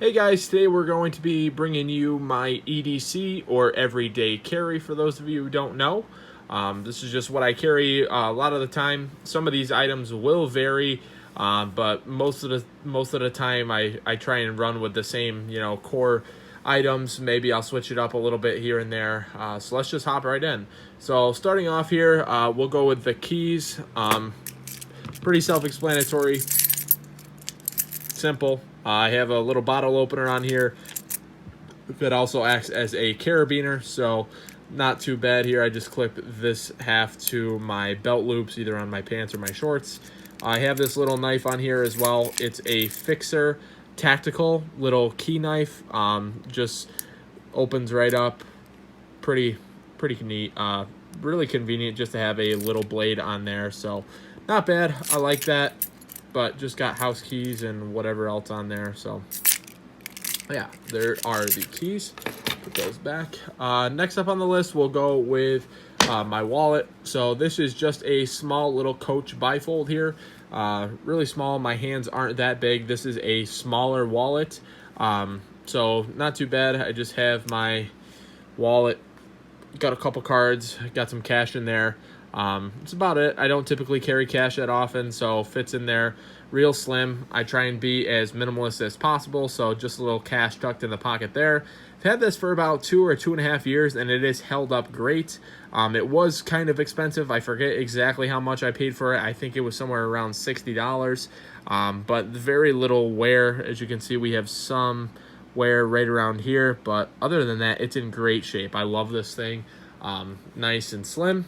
Hey guys, today we're going to be bringing you my EDC, or everyday carry, for those of you who don't know. This is just what I carry a lot of the time. Some of these items will vary, but most of the time I try and run with the same core items. Maybe I'll switch it up a little bit here and there. So let's just hop right in. So starting off here, we'll go with the keys. Pretty self-explanatory. Simple. I have a little bottle opener on here that also acts as a carabiner, so not too bad here. I just clip this half to my belt loops, either on my pants or my shorts. I have this little knife on here as well. It's a Fixer tactical little key knife. Just opens right up. Pretty neat. Really convenient just to have a little blade on there, so not bad. I like that. But just got house keys and whatever else on there. So yeah, there are the keys. Put those back. Next up on the list, we'll go with my wallet. So this is just a small little Coach bifold here. Really small. My hands aren't that big. This is a smaller wallet. So not too bad. I just have my wallet. Got a couple cards. Got some cash in there. That's about it. I don't typically carry cash that often, so fits in there real slim. I try and be as minimalist as possible, so just a little cash tucked in the pocket there. I've had this for about 2 or 2.5 years, and it has held up great. It was kind of expensive. I forget exactly how much I paid for it. I think it was somewhere around $60, but very little wear. As you can see, we have some wear right around here, but other than that, it's in great shape. I love this thing. Nice and slim.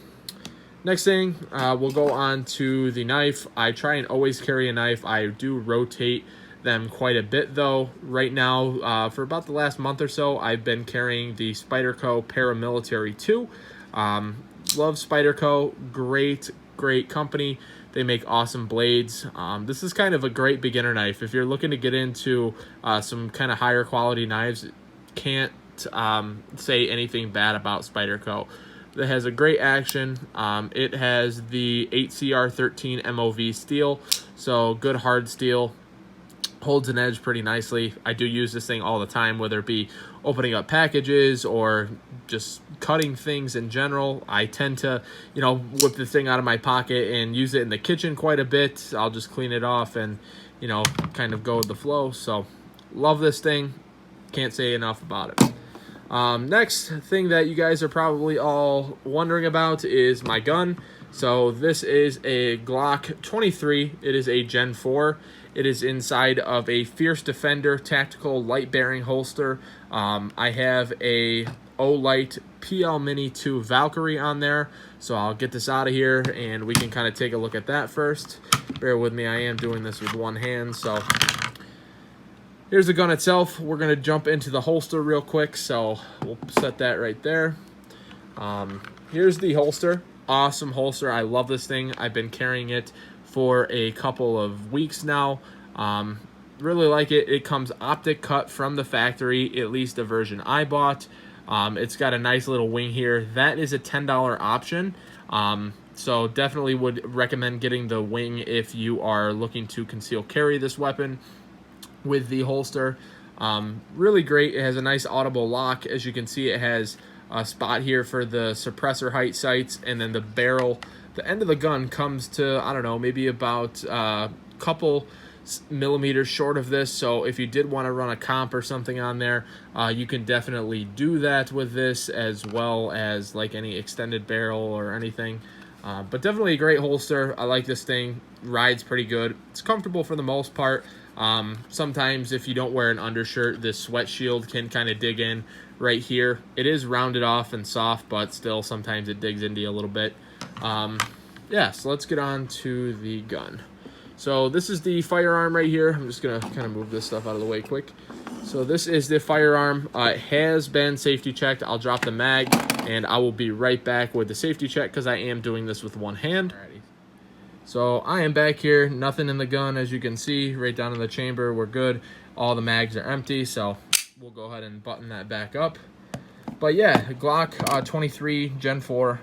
Next thing, we'll go on to the knife. I try and always carry a knife. I do rotate them quite a bit, though. Right now, for about the last month or so, I've been carrying the Spyderco Paramilitary 2. Love Spyderco. Great company. They make awesome blades. This is kind of a great beginner knife. If you're looking to get into some kind of higher quality knives, can't say anything bad about Spyderco. That has a great action. It has the 8CR13 MOV steel, so good hard steel. Holds an edge pretty nicely. I do use this thing all the time, whether it be opening up packages or just cutting things in general. I tend to, whip the thing out of my pocket and use it in the kitchen quite a bit. I'll just clean it off and, kind of go with the flow. So, love this thing. Can't say enough about it. Next thing that you guys are probably all wondering about is my gun. So this is a Glock 23. It is a Gen 4. It is inside of a Fierce Defender tactical light bearing holster. I have a Olight PL Mini 2 Valkyrie on there. So I'll get this out of here and we can kind of take a look at that first. Bear with me, I am doing this with one hand, so here's the gun itself. We're going to jump into the holster real quick, so we'll set that right there. Here's the holster. Awesome holster. I love this thing. I've been carrying it for a couple of weeks now. Really like it. It comes optic cut from the factory, at least the version I bought. It's got a nice little wing here. That is a $10 option. So definitely would recommend getting the wing if you are looking to conceal carry this weapon with the holster. Really great. It has a nice audible lock. As you can see, it has a spot here for the suppressor height sights, and then the barrel, the end of the gun comes to, I don't know, maybe about a couple millimeters short of this. So if you did want to run a comp or something on there, you can definitely do that with this, as well as like any extended barrel or anything. But definitely a great holster. I like this thing. Rides pretty good. It's comfortable for the most part. Sometimes if you don't wear an undershirt, this sweat shield can kind of dig in right here. It is rounded off and soft, but still sometimes it digs into you a little bit. Yeah, so let's get on to the gun. So this is the firearm right here. I'm just going to kind of move this stuff out of the way quick. So this is the firearm. It has been safety checked. I'll drop the mag and I will be right back with the safety check because I am doing this with one hand. Alrighty. So I am back here. Nothing in the gun, as you can see, right down in the chamber. We're good. All the mags are empty, so we'll go ahead and button that back up. But yeah, Glock 23 Gen 4,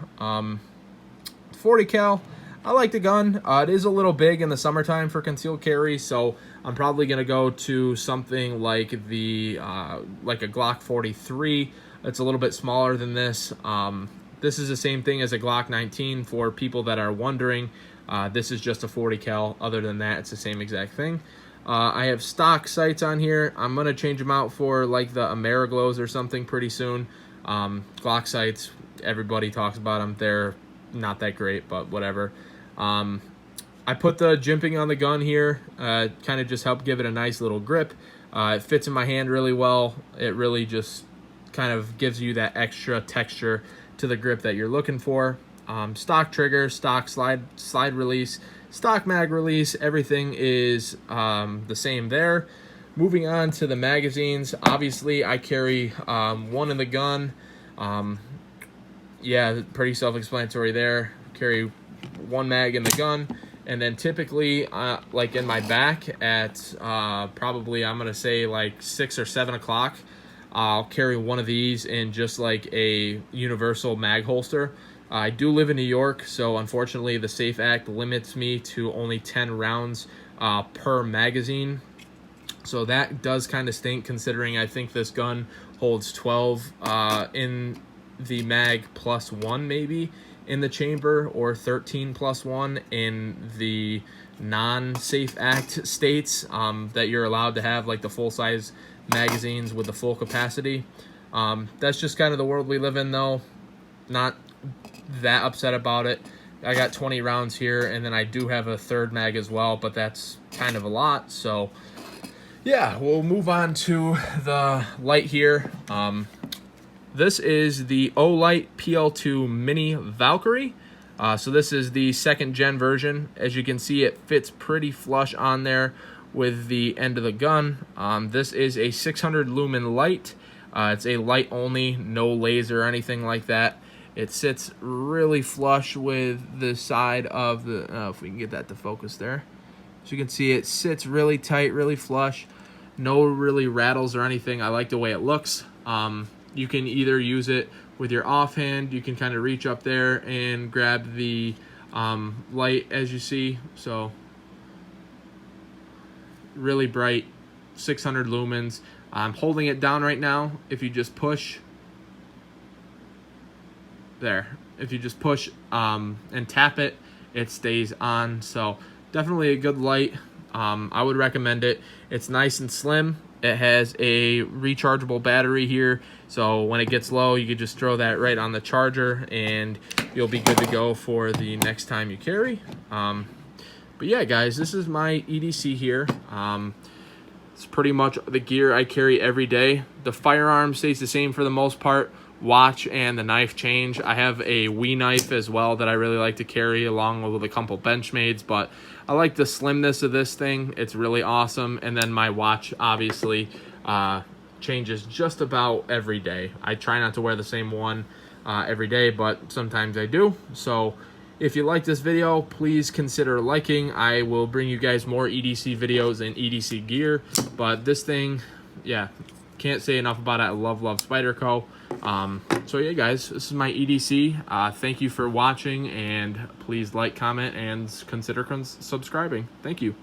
40 cal. I like the gun. It is a little big in the summertime for concealed carry, so I'm probably going to go to something like the like a Glock 43. It's a little bit smaller than this. This is the same thing as a Glock 19 for people that are wondering. This is just a 40 cal. Other than that, it's the same exact thing. I have stock sights on here. I'm going to change them out for like the Ameriglows or something pretty soon. Glock sights, everybody talks about them. They're not that great, but whatever. I put the jimping on the gun here, kind of just help give it a nice little grip. It fits in my hand really well. It really just kind of gives you that extra texture to the grip that you're looking for. Stock trigger, stock slide release, stock mag release, everything is the same there. Moving on to the magazines, obviously I carry one in the gun. Yeah, pretty self-explanatory there. Carry one mag in the gun, and then typically like in my back at probably I'm gonna say like 6 or 7 o'clock, I'll carry one of these in just like a universal mag holster. I do live in New York, so unfortunately the SAFE Act limits me to only 10 rounds per magazine. So that does kind of stink, considering I think this gun holds 12 in the mag plus 1 maybe in the chamber, or 13 plus 1 in the non-SAFE Act states that you're allowed to have like the full-size magazines with the full capacity. That's just kind of the world we live in, though. Not that upset about it. I got 20 rounds here, and then I do have a third mag as well, but that's kind of a lot. So yeah, we'll move on to the light here. This is the Olight PL2 Mini Valkyrie. So this is the 2nd gen version. As you can see, it fits pretty flush on there with the end of the gun. This is a 600 lumen light. It's a light only, no laser or anything like that. It sits really flush with the side of the, if we can get that to focus there. So you can see it sits really tight, really flush. No really rattles or anything. I like the way it looks. You can either use it with your offhand. You can kind of reach up there and grab the light, as you see. So really bright, 600 lumens. I'm holding it down right now. If you just push, there. If you just push and tap it, it stays on. So definitely a good light. I would recommend it. It's nice and slim. It has a rechargeable battery here, so when it gets low, you can just throw that right on the charger and you'll be good to go for the next time you carry. But yeah, guys, this is my EDC here. It's pretty much the gear I carry every day. The firearm stays the same for the most part. Watch and the knife change. I have a Wii knife as well that I really like to carry, along with a couple Benchmades, but I like the slimness of this thing. It's really awesome. And then my watch obviously changes just about every day. I try not to wear the same one every day, but sometimes I do. So if you like this video, please consider liking. I will bring you guys more EDC videos and EDC gear, but this thing, yeah, can't say enough about it. I love Spyderco. So yeah, guys, this is my EDC. Thank you for watching, and please like, comment, and consider subscribing. Thank you.